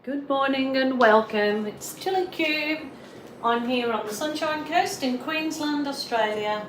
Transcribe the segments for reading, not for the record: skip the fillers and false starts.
Good morning and welcome. It's Chili Cube. I'm here on the Sunshine Coast in Queensland, Australia,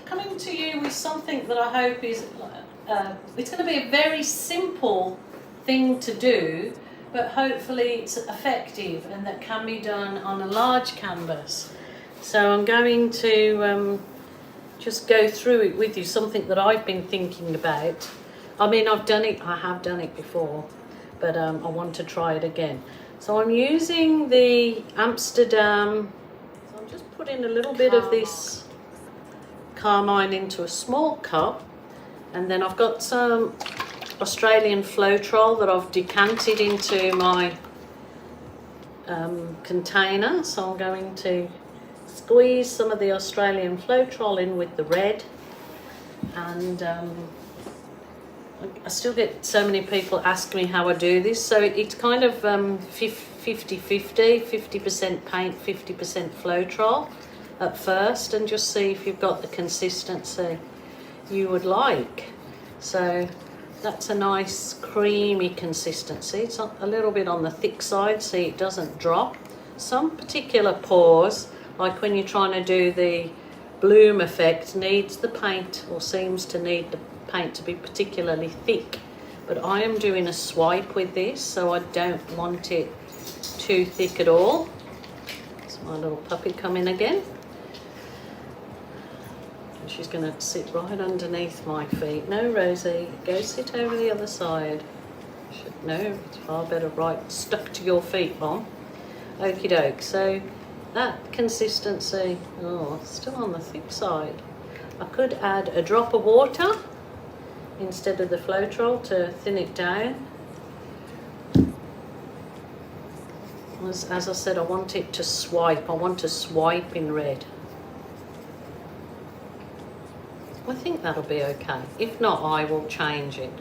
coming to you with something that I hope is it's going to be a very simple thing to do, but hopefully it's effective and that can be done on a large canvas. So I'm going to just go through it with you, something that I've been thinking about. I mean, I have done it before, but I want to try it again. So I'm using the Amsterdam, so I'm just putting a little bit of this carmine into a small cup, and then I've got some Australian Floetrol that I've decanted into my container. So I'm going to squeeze some of the Australian Floetrol in with the red, and I still get so many people ask me how I do this. So it's kind of 50-50, 50% paint, 50% Floetrol at first, and just see if you've got the consistency you would like. So that's a nice creamy consistency. It's a little bit on the thick side, so it doesn't drop. Some particular pours, like when you're trying to do the bloom effect, needs the paint, or seems to need the paint to be particularly thick, but I am doing a swipe with this, so I don't want it too thick at all. It's my little puppy coming again, and she's going to sit right underneath my feet. No, Rosie, go sit over the other side. No, it's far better right stuck to your feet, Mom. Okie doke. So that consistency, oh, it's still on the thick side. I could add a drop of water instead of the Floetrol to thin it down. As I said, I want it to swipe. I want to swipe in red. I think that'll be okay. If not, I will change it.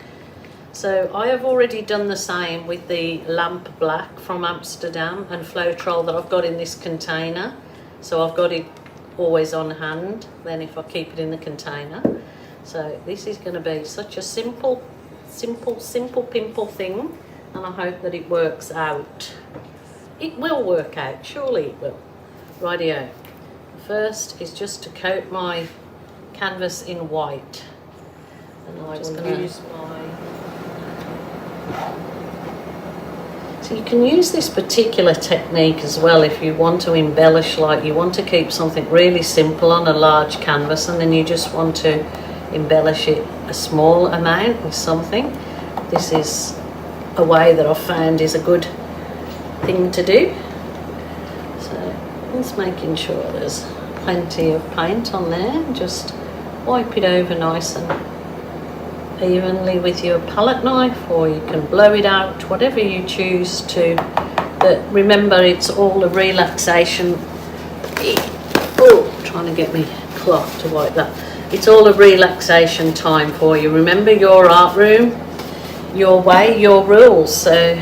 So I have already done the same with the lamp black from Amsterdam and Floetrol that I've got in this container. So I've got it always on hand, then if I keep it in the container. So this is going to be such a simple pimple thing, and I hope that it works out. It will work out, surely it will. Rightio. First is just to coat my canvas in white, and I'm just going to use my. So you can use this particular technique as well if you want to embellish, like you want to keep something really simple on a large canvas, and then you just want to embellish it a small amount with something. This is a way that I've found is a good thing to do. So just making sure there's plenty of paint on there. Just wipe it over nice and evenly with your palette knife, or you can blow it out, whatever you choose to. But remember, it's all a relaxation. Oh, trying to get me cloth to wipe that. It's all a relaxation time for you. Remember, your art room, your way, your rules. So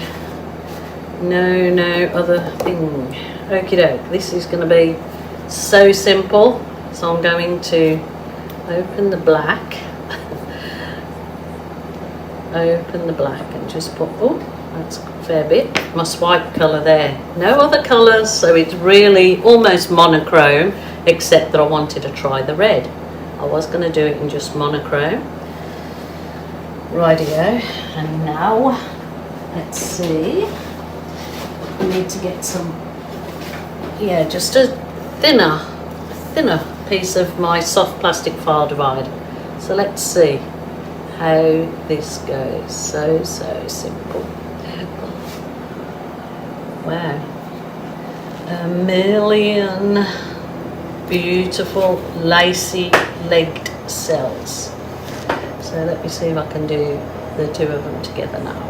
no other thing. Okie doke. This is going to be so simple. So I'm going to open the black. Open the black and just put, oh, that's a fair bit. My swipe colour there. No other colours, so it's really almost monochrome, except that I wanted to try the red. I was going to do it in just monochrome. Rightio. And now, let's see. I need to get some, yeah, just a thinner piece of my soft plastic file divider. So let's see how this goes. So simple. Wow. A million beautiful lacy legged cells. So let me see if I can do the two of them together now.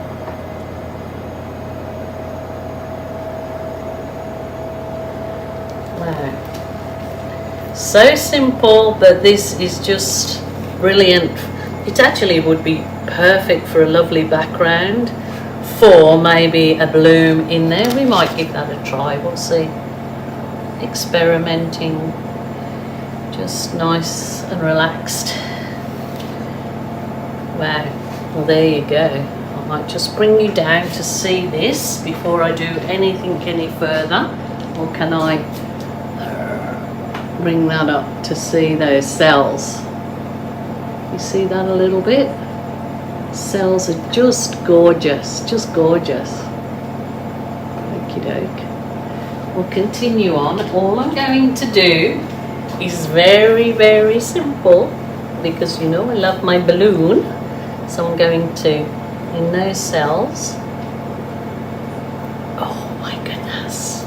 Wow. So simple, but this is just brilliant. It actually would be perfect for a lovely background, for maybe a bloom in there. We might give that a try, we'll see. Experimenting, just nice and relaxed. Wow, well there you go. might just bring you down to see this before I do anything any further. Or can I bring that up to see those cells? You see that a little bit? Cells are just gorgeous, just gorgeous. Okie doke. We'll continue on. All I'm going to do is very, very simple, because you know I love my balloon. So I'm going to, in those cells, oh my goodness.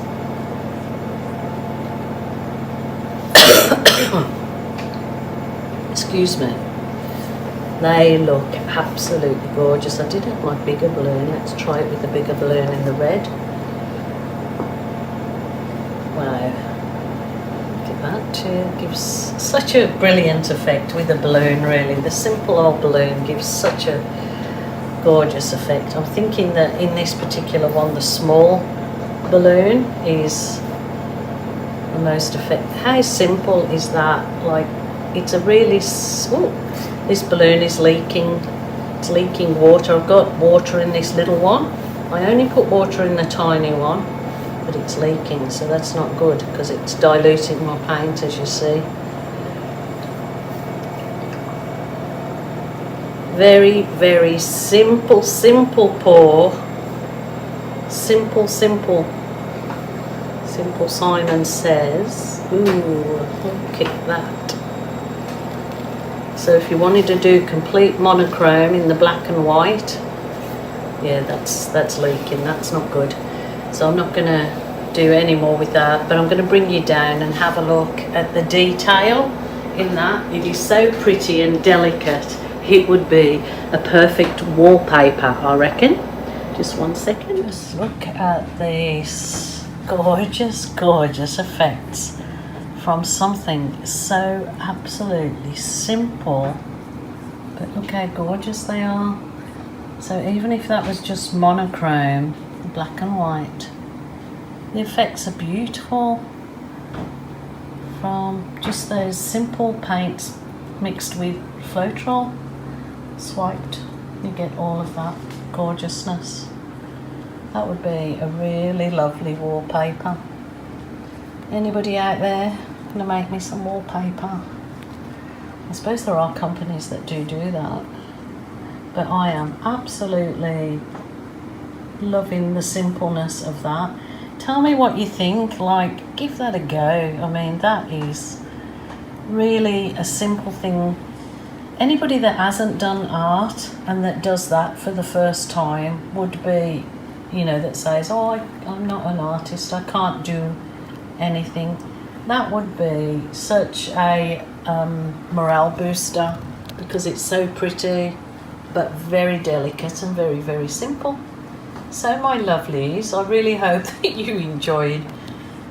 Excuse me. They look absolutely gorgeous. I did have my bigger balloon. Let's try it with the bigger balloon in the red. Wow. Look at that too. Gives such a brilliant effect with a balloon, really. The simple old balloon gives such a gorgeous effect. I'm thinking that in this particular one, the small balloon is the most effective. How simple is that? Like, it's a really... Ooh, this balloon is leaking. It's leaking water. I've got water in this little one. I only put water in the tiny one, but it's leaking, so that's not good because it's diluting my paint, as you see. Very, very simple, simple pour. Simple, simple. Simple Simon says. Ooh, look at that. So if you wanted to do complete monochrome in the black and white, yeah, that's leaking, that's not good. So I'm not going to do any more with that, but I'm going to bring you down and have a look at the detail in that. It is so pretty and delicate. It would be a perfect wallpaper, I reckon. Just 1 second. Just look at these gorgeous, gorgeous effects from something so absolutely simple, but look how gorgeous they are. So even if that was just monochrome, black and white, the effects are beautiful from just those simple paints mixed with Floetrol. Swiped, you get all of that gorgeousness. That would be a really lovely wallpaper. Anybody out there gonna make me some wallpaper? I suppose there are companies that do that, but I am absolutely loving the simpleness of that. Tell me what you think. Like, give that a go. I mean, that is really a simple thing. Anybody that hasn't done art and that does that for the first time would be, you know, that says, oh, I'm not an artist, I can't do anything. That would be such a morale booster, because it's so pretty but very delicate and very, very simple. So my lovelies, I really hope that you enjoyed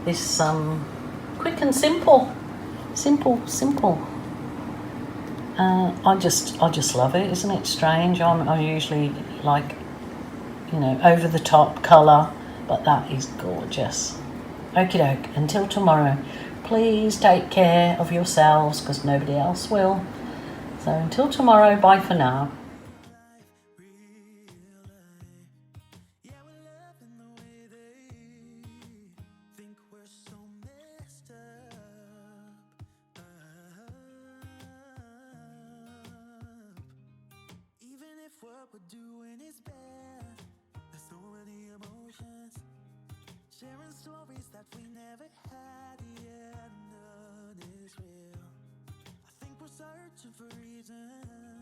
this quick and simple. I just love it. Isn't it strange? I usually like, you know, over the top colour, but that is gorgeous. Okie doke, until tomorrow, please take care of yourselves because nobody else will. So until tomorrow, bye for now. What we're doing is bad. There's so many emotions, sharing stories that we never had. Yeah, none is real. I think we're searching for reasons